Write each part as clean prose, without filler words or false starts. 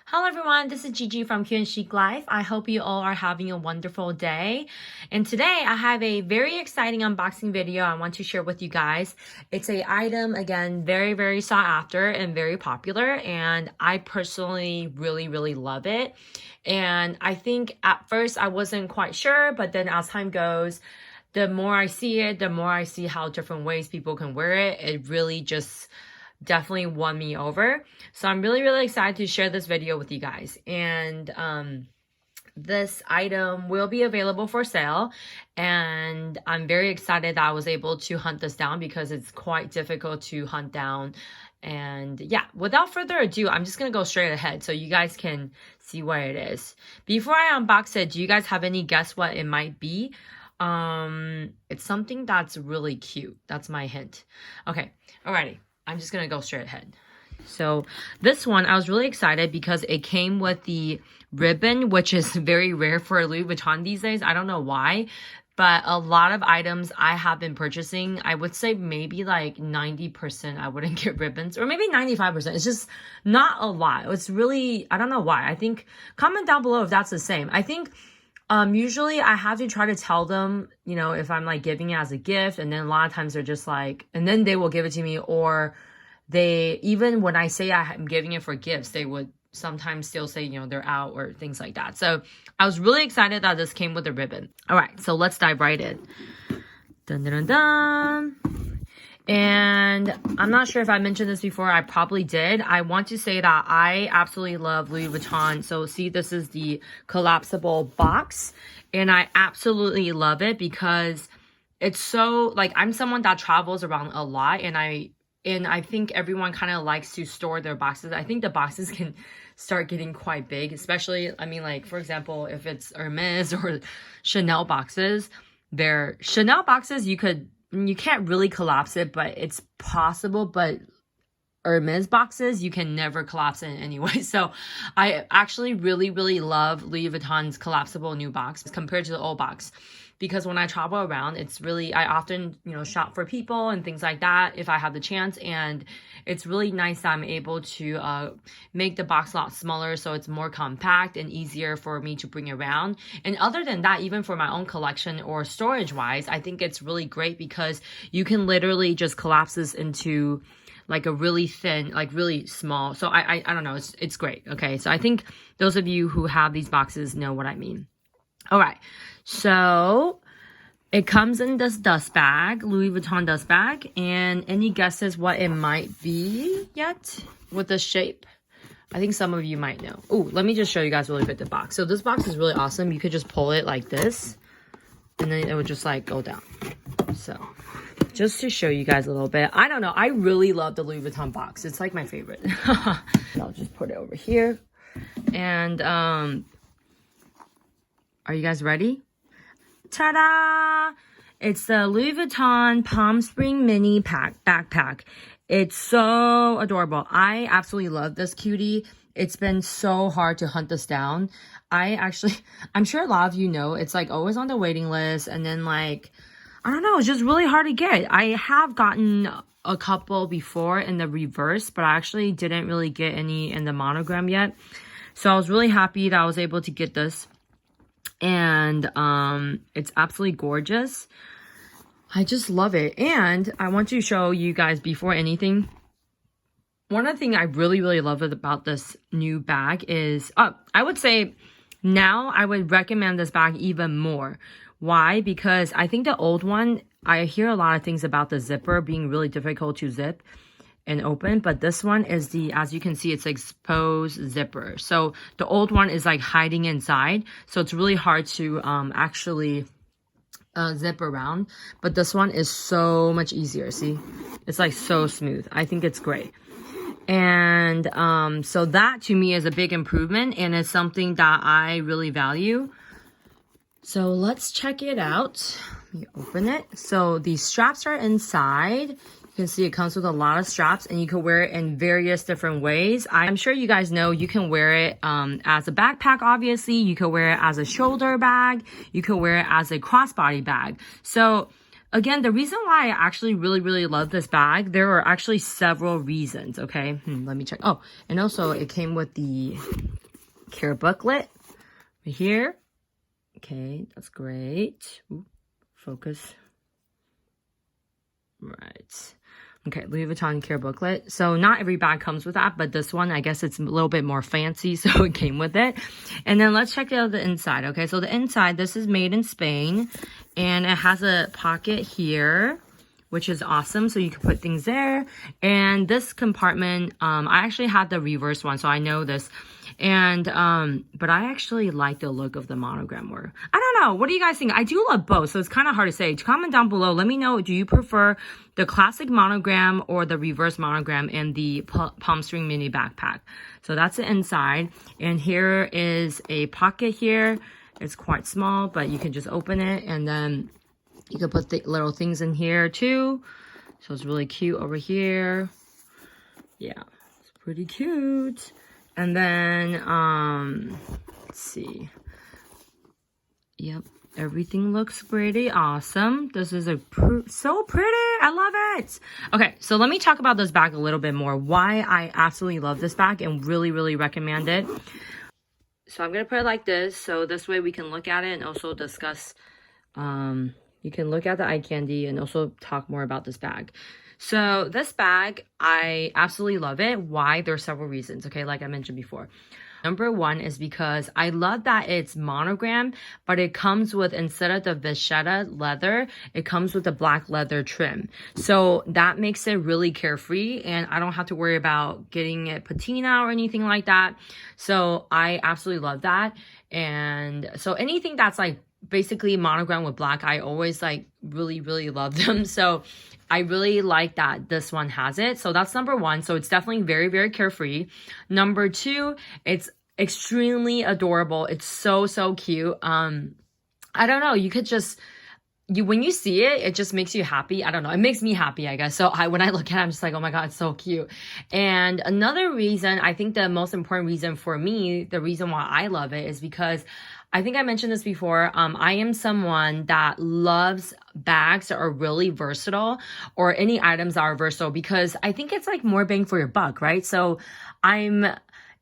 Hello everyone, this is Gigi from 𝗕𝗂𝗪 Life. I hope you all are having a wonderful day. And today I have a very exciting unboxing video I want to share with you guys. It's an item, again, very sought after and very popular. And I personally really love it. And I think at first I wasn't quite sure, but then as time goes, the more I see it, the more I see how different ways people can wear it. It really just definitely won me over. So I'm really excited to share this video with you guys. And this item will be available for sale, and I'm very excited that I was able to hunt this down because it's quite difficult to hunt down. And yeah, without further ado, I'm just gonna go straight ahead so you guys can see what it is. Before I unbox it, do you guys have any guess what it might be? It's something that's really cute. That's my hint. Okay, alrighty. I'm just gonna go straight ahead. So this one, I was really excited because it came with the ribbon, which is very rare for Louis Vuitton these days. I don't know why, but a lot of items I have been purchasing, I would say maybe like 90% I wouldn't get ribbons, or maybe 95%. It's just not a lot. It's really, I don't know why. I think, comment down below if that's the same. I think usually I have to try to tell them, you know, if I'm like giving it as a gift, and then a lot of times they're just like, and then they will give it to me, or they, even when I say I'm giving it for gifts, they would sometimes still say, you know, they're out or things like that. So I was really excited that this came with a ribbon. All right, so let's dive right in. Dun, dun, dun, dun. And I'm not sure if I mentioned this before. I probably did. I want to say that I absolutely love Louis Vuitton. So see, this is the collapsible box, and I absolutely love it because it's so, like, I'm someone that travels around a lot, and I think everyone kind of likes to store their boxes. I think the boxes can start getting quite big, especially, I mean, like, for example, if it's Hermes or Chanel boxes, they're Chanel boxes, you can't really collapse it, but it's possible. But Hermes boxes, you can never collapse it in any way. So I actually really love Louis Vuitton's collapsible new box compared to the old box, because when I travel around, it's really, I often, you know, shop for people and things like that if I have the chance, and it's really nice that I'm able to make the box a lot smaller so it's more compact and easier for me to bring around. And other than that, even for my own collection or storage wise, I think it's really great because you can literally just collapse this into like a really thin, like really small. So I don't know, it's great. Okay, so I think those of you who have these boxes know what I mean. All right, so it comes in this dust bag, Louis Vuitton dust bag. And any guesses what it might be yet with the shape? I think some of you might know. Oh, let me just show you guys really quick the box. So this box is really awesome. You could just pull it like this, and then it would just like go down. So just to show you guys a little bit. I don't know. I really love the Louis Vuitton box. It's like my favorite. I'll just put it over here. And are you guys ready? Ta-da! It's the Louis Vuitton Palm Spring Mini backpack. It's so adorable. I absolutely love this cutie. It's been so hard to hunt this down. I'm sure a lot of you know, it's like always on the waiting list, and then like, I don't know, it's just really hard to get. I have gotten a couple before in the reverse, but I actually didn't really get any in the monogram yet. So I was really happy that I was able to get this. And it's absolutely gorgeous. I just love it. And I want to show you guys before anything, one of the things I really love about this new bag is, I would say now I would recommend this bag even more. Why? Because I think the old one, I hear a lot of things about the zipper being really difficult to zip and open, but this one is the, as you can see, it's exposed zipper. So the old one is like hiding inside, so it's really hard to actually zip around, but this one is so much easier. See, it's like so smooth. I think it's great. And so that to me is a big improvement, and it's something that I really value. So let's check it out. Let me open it. So the straps are inside. You can see it comes with a lot of straps, and you can wear it in various different ways. I'm sure you guys know you can wear it as a backpack, obviously. You can wear it as a shoulder bag. You can wear it as a crossbody bag. So Again, the reason why I actually really love this bag, there are actually several reasons, okay? Let me check. Oh, and also it came with the care booklet right here. Okay, that's great. Ooh, focus. Right. Okay, Louis Vuitton care booklet. So not every bag comes with that, but this one, I guess it's a little bit more fancy, so it came with it. And then let's check out the inside. Okay, so the inside, this is made in Spain, and it has a pocket here, which is awesome. So you can put things there. And this compartment, I actually had the reverse one, so I know this. And but I actually like the look of the monogram work. I don't know, what do you guys think? I do love both, so it's kind of hard to say. Comment down below, let me know, do you prefer the classic monogram or the reverse monogram in the palm string mini backpack? So that's the inside, and here is a pocket here. It's quite small, but you can just open it, and then you can put the little things in here too. So it's really cute over here. Yeah, it's pretty cute. And then, let's see. Yep, everything looks pretty awesome. This is so pretty. I love it. Okay, so let me talk about this bag a little bit more. Why I absolutely love this bag and really recommend it. So I'm going to put it like this. So this way we can look at it and also discuss. You can look at the eye candy and also talk more about this bag. So this bag, I absolutely love it. Why? There are several reasons, okay, like I mentioned before. Number one is because I love that it's monogram, but it comes with, instead of the vachetta leather, it comes with the black leather trim. So that makes it really carefree, and I don't have to worry about getting it patina or anything like that. So I absolutely love that. And so anything that's like basically monogram with black, I always like really love them. So I really like that this one has it. So that's number one. So it's definitely very carefree. Number two, it's extremely adorable. It's so cute. I don't know, you could just, when you see it, it just makes you happy. I don't know, it makes me happy, I guess. So when I look at it, I'm just like, oh my god, it's so cute. And another reason, I think the most important reason for me, the reason why I love it, is because I think I mentioned this before. I am someone that loves bags that are really versatile, or any items that are versatile, because I think it's like more bang for your buck, right? So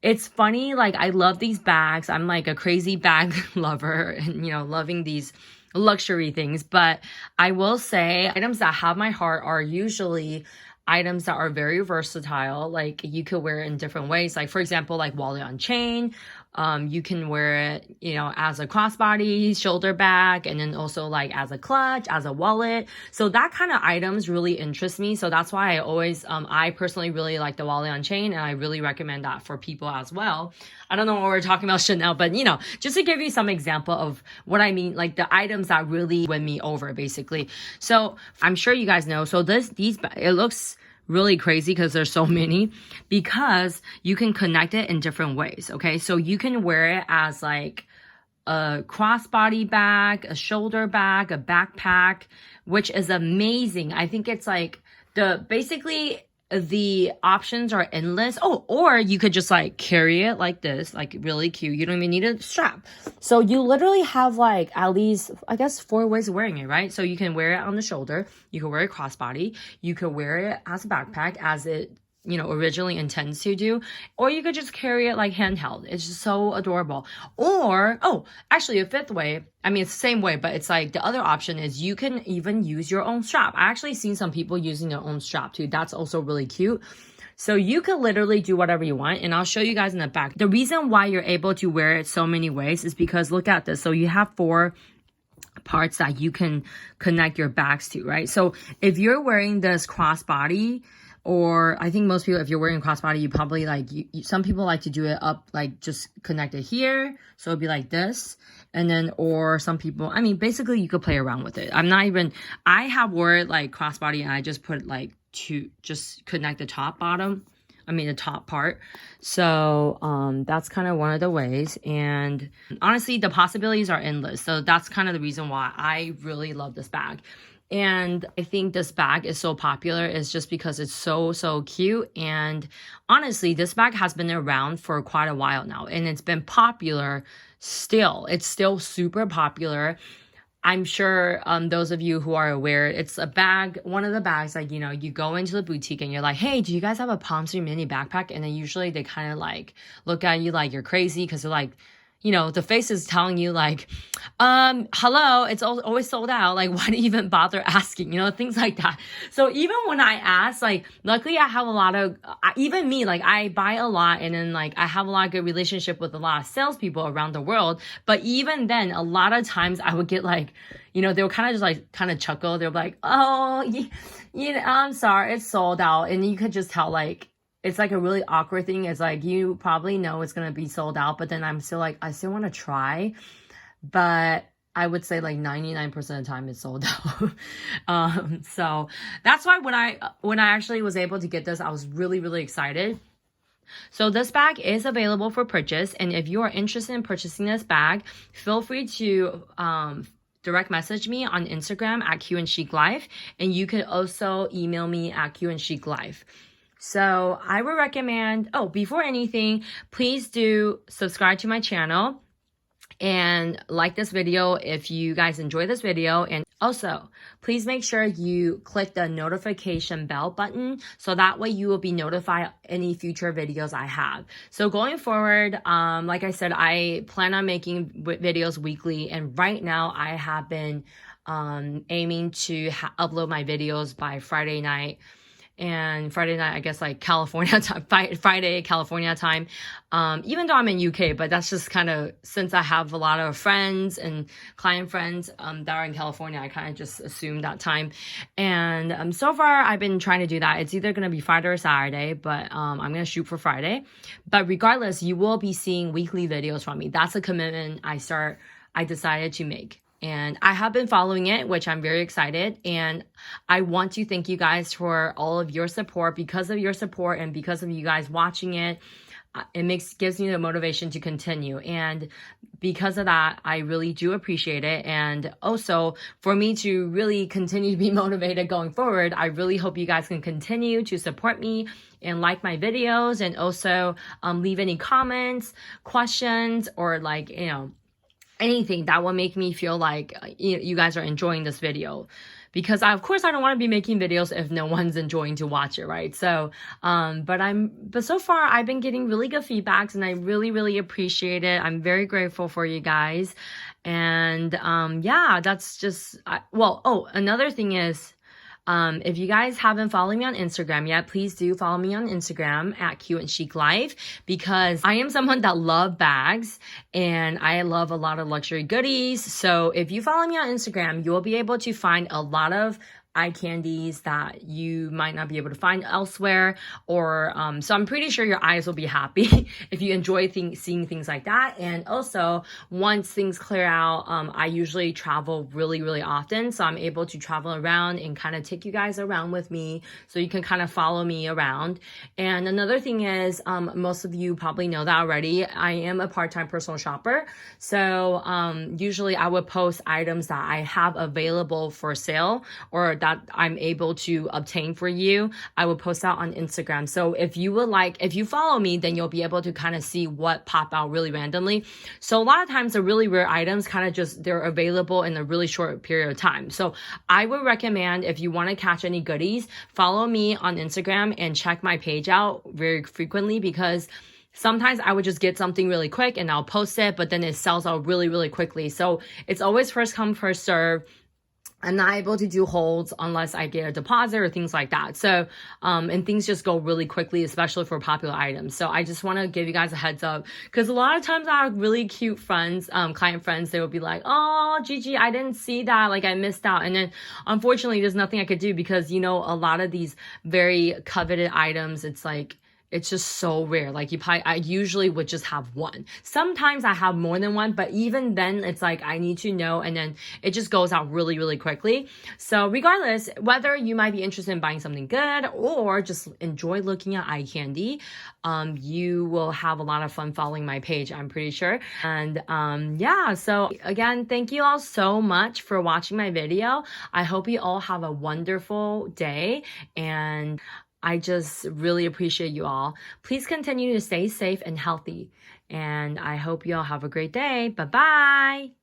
it's funny, like I love these bags. I'm like a crazy bag lover, and loving these luxury things. But I will say, items that have my heart are usually items that are very versatile. Like you could wear it in different ways. Like for example, like wallet on chain. You can wear it, as a crossbody shoulder bag, and then also like as a clutch, as a wallet. So that kind of items really interest me. So that's why I always, I personally really like the wallet on chain, and I really recommend that for people as well. I don't know what we're talking about Chanel, but just to give you some example of what I mean, like the items that really win me over, basically. So I'm sure you guys know. So it looks really crazy because there's so many, because you can connect it in different ways. Okay, so you can wear it as like a crossbody bag, a shoulder bag, a backpack, which is amazing. I think it's like basically the options are endless. Oh, or you could just like carry it like this, like really cute. You don't even need a strap. So you literally have like at least, I guess, 4 ways of wearing it, right? So you can wear it on the shoulder, you can wear it crossbody, you could wear it as a backpack, as it originally intends to do, or you could just carry it like handheld. It's just so adorable. Or, actually a fifth way, I mean, it's the same way, but it's like the other option is you can even use your own strap. I actually seen some people using their own strap too. That's also really cute. So you could literally do whatever you want, and I'll show you guys in the back. The reason why you're able to wear it so many ways is because look at this. So you have 4 parts that you can connect your bags to, right? So if you're wearing this crossbody, or I think most people, if you're wearing crossbody, you probably like, some people like to do it up, like just connect it here. So it'd be like this. And then, or some people, I mean, basically you could play around with it. I have wore it like crossbody, and I just put like to just connect the top part. So that's kind of one of the ways. And honestly, the possibilities are endless. So that's kind of the reason why I really love this bag. And I think this bag is so popular is just because it's so cute. And honestly, this bag has been around for quite a while now, and it's been popular still. It's still super popular. I'm sure those of you who are aware, it's a bag, one of the bags, like, you know, you go into the boutique and you're like, hey, do you guys have a Palm Springs mini backpack? And then usually they kind of like look at you like you're crazy because they're like, you know, the face is telling you like, hello, it's always sold out. Like, why do you even bother asking? You know, things like that. So even when I ask, like, luckily I have a lot of, even me, like I buy a lot and then like I have a lot of good relationship with a lot of salespeople around the world. But even then, a lot of times I would get like, you know, they would kind of just like kind of chuckle. They're like, oh, you know, I'm sorry, it's sold out. And you could just tell like, it's like a really awkward thing. It's like, you probably know it's going to be sold out, but then I'm still like, I still want to try. But I would say like 99% of the time it's sold out. So that's why when I actually was able to get this, I was really, really excited. So this bag is available for purchase. And if you are interested in purchasing this bag, feel free to, direct message me on Instagram at @𝗕𝗂𝘁𝙗, and you can also email me at @𝗕𝗂𝘁𝙗. So I would recommend, before anything, please do subscribe to my channel and like this video if you guys enjoy this video. And also, please make sure you click the notification bell button so that way you will be notified any future videos I have. So going forward, like I said, I plan on making videos weekly, and right now I have been aiming to upload my videos by Friday night. And Friday night, I guess like California time, Friday, California time. Even though I'm in UK, but that's just kind of, since I have a lot of friends and client friends that are in California, I kind of just assume that time. And so far, I've been trying to do that. It's either going to be Friday or Saturday, but I'm going to shoot for Friday. But regardless, you will be seeing weekly videos from me. That's a commitment I decided to make. And I have been following it, which I'm very excited. And I want to thank you guys for all of your support. Because of your support and because of you guys watching it, it gives me the motivation to continue. And because of that, I really do appreciate it. And also, for me to really continue to be motivated going forward, I really hope you guys can continue to support me and like my videos, and also leave any comments, questions, or like, you know, anything that will make me feel like you guys are enjoying this video. Because of course I don't want to be making videos if no one's enjoying to watch it, right? So, but so far I've been getting really good feedbacks, and I really, really appreciate it. I'm very grateful for you guys. And, yeah, that's just, another thing is, if you guys haven't followed me on Instagram yet, please do follow me on Instagram at @𝗕𝗂𝘁𝙗, because I am someone that loves bags and I love a lot of luxury goodies. So if you follow me on Instagram, you will be able to find a lot of eye candies that you might not be able to find elsewhere, or so I'm pretty sure your eyes will be happy if you enjoy seeing things like that. And also, once things clear out, I usually travel really, really often, so I'm able to travel around and kind of take you guys around with me, so you can kind of follow me around. And another thing is, most of you probably know that already, I am a part-time personal shopper. So usually I would post items that I have available for sale, or that I'm able to obtain for you. I will post that on Instagram. So if you follow me, then you'll be able to kind of see what pop out really randomly. So a lot of times the really rare items kind of just, they're available in a really short period of time. So I would recommend, if you want to catch any goodies, follow me on Instagram and check my page out very frequently, because sometimes I would just get something really quick and I'll post it, but then it sells out really, really quickly. So it's always first come, first serve. I'm not able to do holds unless I get a deposit or things like that. So, and things just go really quickly, especially for popular items. So I just want to give you guys a heads up, because a lot of times I have really cute friends, client friends, they will be like, oh, Gigi, I didn't see that. Like, I missed out. And then unfortunately, there's nothing I could do, because, you know, a lot of these very coveted items, it's like, it's just so rare. Like, I usually would just have one. Sometimes I have more than one, but even then it's like, I need to know, and then it just goes out really, really quickly. So regardless, whether you might be interested in buying something good or just enjoy looking at eye candy, you will have a lot of fun following my page, I'm pretty sure. And yeah, so again, thank you all so much for watching my video. I hope you all have a wonderful day, and I just really appreciate you all. Please continue to stay safe and healthy. And I hope you all have a great day. Bye-bye.